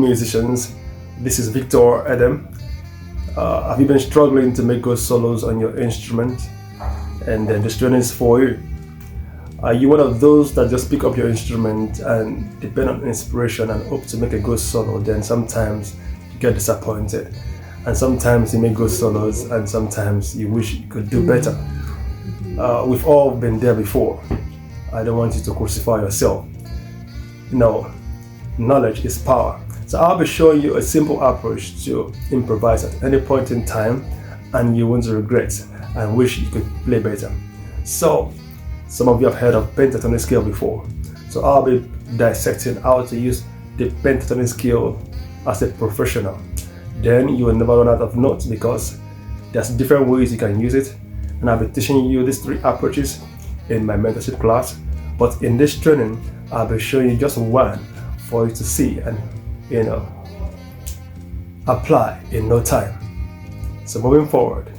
musicians, this is Victor Adam. Have you been struggling to make good solos on your instrument? And then this training is for you. Are you one of those that just pick up your instrument and depend on inspiration and hope to make a good solo? Then sometimes you get disappointed, and sometimes you make good solos, and sometimes you wish you could do better. We've all been there before. I don't want you to crucify yourself. No, knowledge is power. So I'll be showing you a simple approach to improvise at any point in time, and you won't regret and wish you could play better. So some of you have heard of pentatonic scale before. So I'll be dissecting how to use the pentatonic scale as a professional. Then you will never run out of notes because there's different ways you can use it. And I'll be teaching you these 3 approaches in my mentorship class. But in this training, I'll be showing you just one for you to see and apply in no time. So moving forward.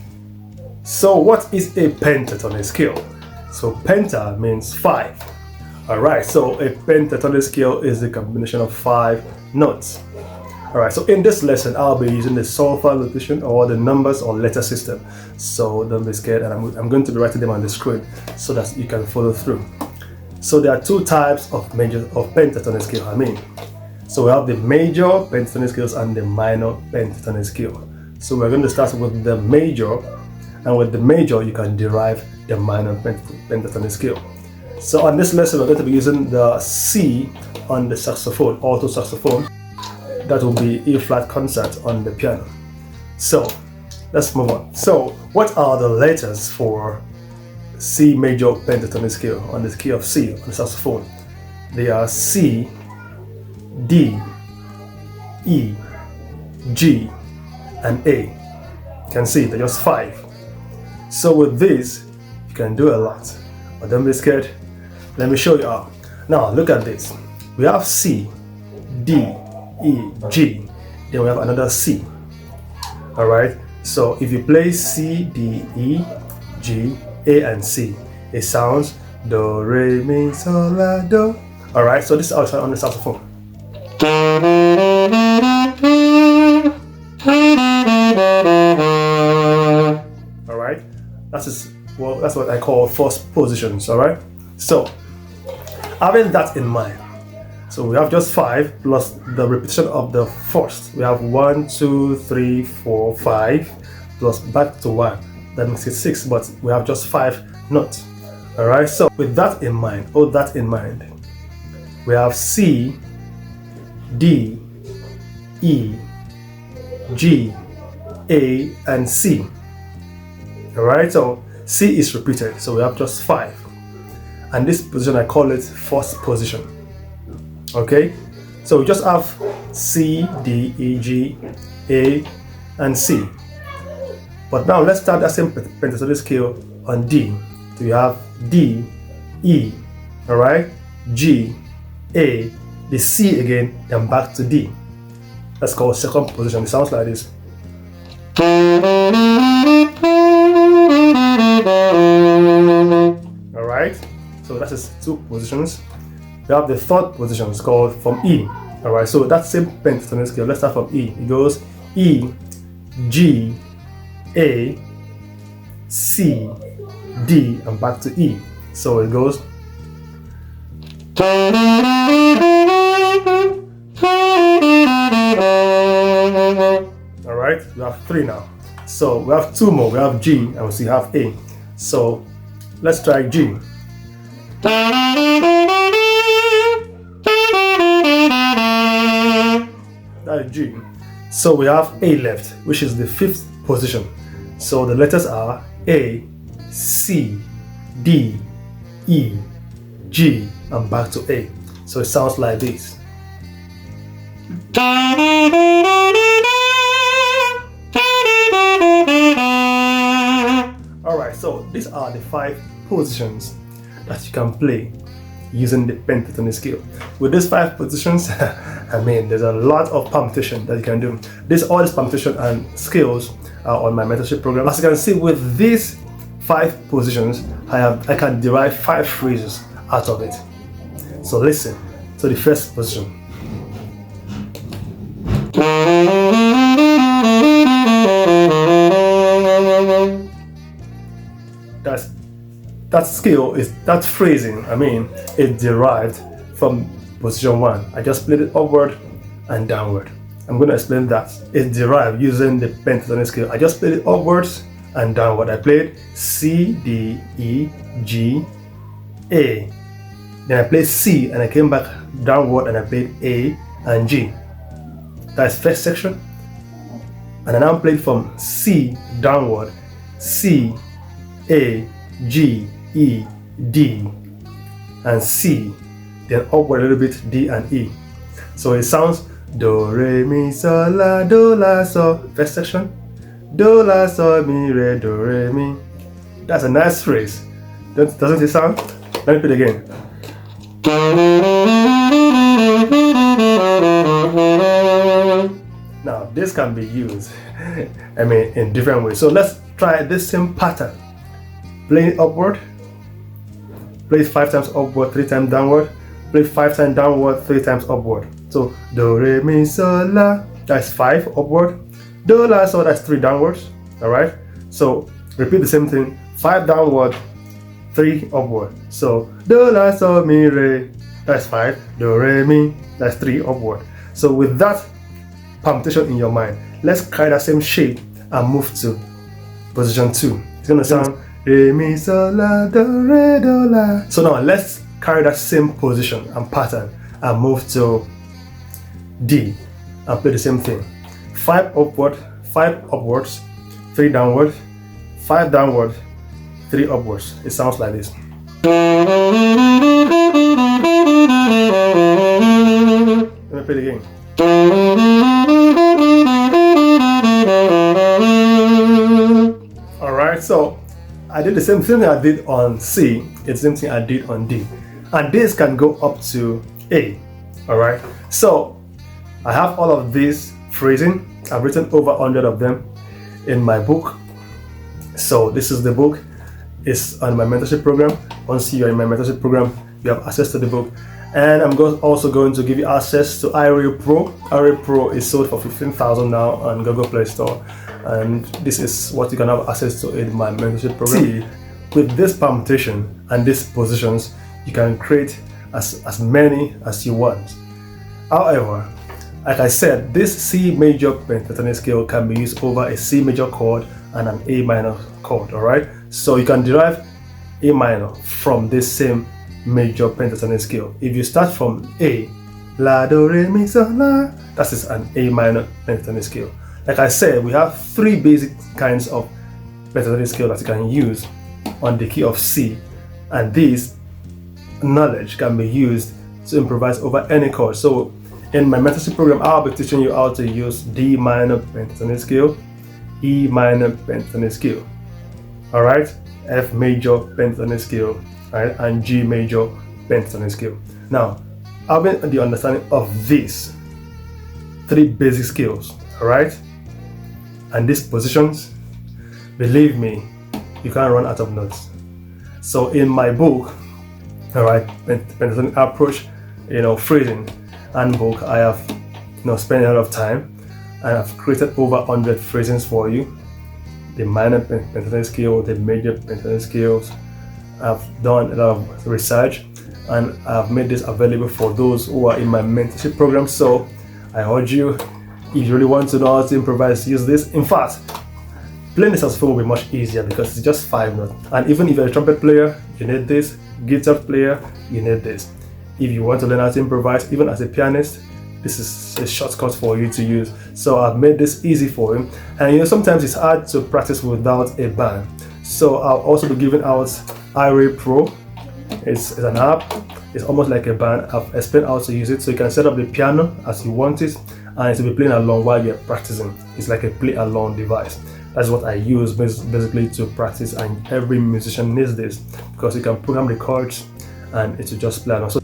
So what is a pentatonic scale? So penta means 5. Alright, so a pentatonic scale is the combination of 5 notes. Alright, so in this lesson I'll be using the solfa notation or the numbers or letter system. So don't be scared, and I'm going to be writing them on the screen so that you can follow through. So there are 2 types of pentatonic scale. So we have the major pentatonic scales and the minor pentatonic scale. So we're going to start with the major, and with the major you can derive the minor pentatonic scale. So on this lesson we're going to be using the C on the saxophone, alto saxophone. That will be E flat concert on the piano. So let's move on. So what are the letters for C major pentatonic scale on the key of C on the saxophone? They are C, D, E, G, and A. You can see they're just 5. So with this you can do a lot, but don't be scared. Let me show you how. Now look at this. We have C, D, E, G, then we have another C. Alright, so if you play C, D, E, G, A, and C, it sounds do, re, mi, sol, la, do. Alright, so this is how it sounds on the saxophone. Alright, that's what I call first positions. Alright, so having that in mind, so we have just 5 plus the repetition of the first. We have 1, 2, 3, 4, 5 plus back to 1. That makes it 6, but we have just 5 notes. Alright, so with that in mind, we have C, D, E, G, A, and C. Alright, so C is repeated, so we have just 5. And this position I call it first position. Okay, so we just have C, D, E, G, A, and C. But now let's start that same pentatonic scale on D. So we have D, E, alright, G, A, the C again, then back to D. That's called second position. It sounds like this. Alright, so that is 2 positions. We have the third position, it's called from E. Alright, so that same pentatonic scale, let's start from E. It goes E, G, A, C, D, and back to E. So it goes. Alright, we have 3 now. So we have 2 more. We have G and we still have A. So let's try G. That is G. So we have A left, which is the 5th position. So the letters are A, C, D, E, G, and back to A. So it sounds like this. Alright, so these are the 5 positions that you can play using the pentatonic scale. With these 5 positions, there's a lot of permutation that you can do. All these permutation and scales are on my mentorship program. As you can see, with these 5 positions, I can derive 5 phrases out of it. So listen to the first position. that skill is that phrasing. I mean, it derived from position 1. I just played it upward and downward. I'm going to explain that. It derived using the pentatonic scale. I just played it upwards and downward. I played C, D, E, G, A. Then I played C and I came back downward and I played A and G. That's first section. And I now played from C downward, C, A, G, E, D, and C. Then upward a little bit, D and E. So it sounds do, re, mi, sol, la, do, la, sol. First section. Do, la, sol, mi, re, do, re, mi. That's a nice phrase. Doesn't it sound? Let me play it again. Now this can be used, I mean, in different ways. So let's try this same pattern. Play it upward. Play it 5 times upward, 3 times downward. Play 5 times downward, 3 times upward. So do, re, mi, sol, la. That's 5 upward. Do, la, sol. That's 3 downwards. All right. So repeat the same thing. 5 downward, 3 upward. So do, la, sol, mi, re. That's 5. Do, re, mi. That's 3 upward. So with that permutation in your mind, let's carry that same shape and move to position 2. It's gonna sound re, mi, sol, la, do, re, do, la. So now let's carry that same position and pattern and move to D and play the same thing. 5 upward, 5 upwards, 3 downward, 5 downward, 3 upwards. It sounds like this. Let me play it again. Alright, so I did the same thing I did on C, it's the same thing I did on D. And this can go up to A. Alright, so I have all of this phrasing. I've written over 100 of them in my book. So this is the book. It's on my mentorship program. Once you're in my mentorship program, you have access to the book. And I'm also going to give you access to iReal Pro. iReal Pro is sold for $15,000 now on Google Play Store. And this is what you can have access to in my mentorship program. See, with this permutation and these positions, you can create as many as you want. However, like I said, this C major pentatonic scale can be used over a C major chord and an A minor chord, alright? So you can derive A minor from this same major pentatonic scale. If you start from A, la, do, re, mi, sol, la, that is an A minor pentatonic scale. Like I said, we have 3 basic kinds of pentatonic scale that you can use on the key of C, and this knowledge can be used to improvise over any chord. So in my mentorship program, I'll be teaching you how to use D minor pentatonic scale, E minor pentatonic scale, all right, F major pentatonic scale, right, and G major pentatonic scale. Now, having the understanding of these 3 basic scales, all right, and these positions, believe me, you can't run out of notes. So in my book, all right, pentatonic approach, phrasing handbook, I have spent a lot of time and I've created over 100 phrasings for you. The minor pentatonic scale, the major pentatonic scales. I've done a lot of research and I've made this available for those who are in my mentorship program. So I urge you, if you really want to know how to improvise, use this. In fact, playing the saxophone will be much easier because it's just 5 notes. And even if you're a trumpet player, you need this. Guitar player, you need this. If you want to learn how to improvise, even as a pianist, this is a shortcut for you to use. So I've made this easy for you. And sometimes it's hard to practice without a band. So I'll also be giving out iReal Pro. It's an app. It's almost like a band. I've explained how to use it. So you can set up the piano as you want it, and it will be playing along while you're practicing. It's like a play along device. That's what I use basically to practice, and every musician needs this because you can program the chords and it will just play along. So